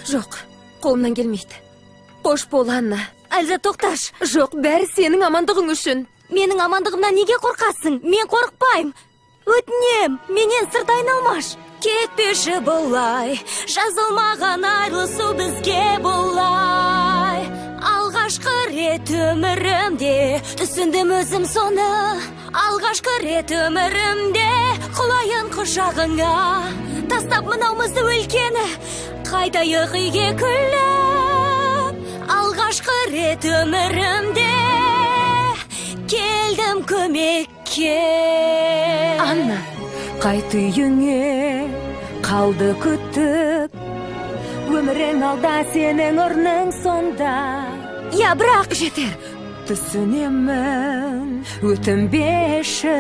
Жоқ, қолымнан келмейді. Қош бол, Анна. Әлза, тоқташ. Жоқ, бәрі сенің амандығың үшін. Менің амандығымнан неге қорқасың? Мен қорықпайым. Өтінем, менен сырт айналмаш. Кетпеші болай, жазылмаған айрылысу бізге болай. Алғашқы рет өмірімде түсіндім өзім соны. Алғашқы рет өмірімде құлайын құшағыңа. Тастап мынаумызды өлкені, қайтайық үйге күліп. Алғашқы рет өмірімде келдім көмекке. Анна, қайт үйіңе, қалды күтіп. Өмірің алда, сенің орның сонда. Я, бірақ жетер. Түсінемін, өтінбеші.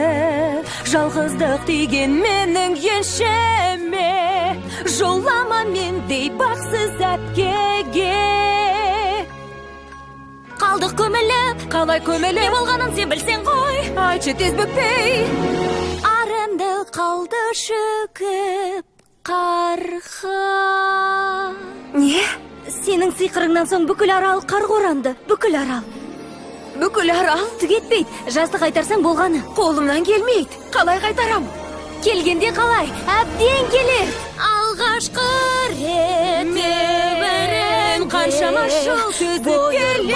Жалғыздық деген менің еншіме. Жолама мендей бақсыз әпкеге. Қалдық көміліп. Қалай көміліп? Не болғанын сен білсең ғой. Айтшы тез бүкпей. Арымды қалды шүкіп қарға. Не? Сенің сиқырыңнан соң бүкіл арал қарға оранды. Бүкіл арал. Бүкіл арал? Түгетпейді. Жазды қайтарсаң болғаны. Қолымнан келмейді. Қалай қайтарам? Келгенде қалай? Әбден келер. Алғашқы рет өмірімде қаншама жыл төзіп келем.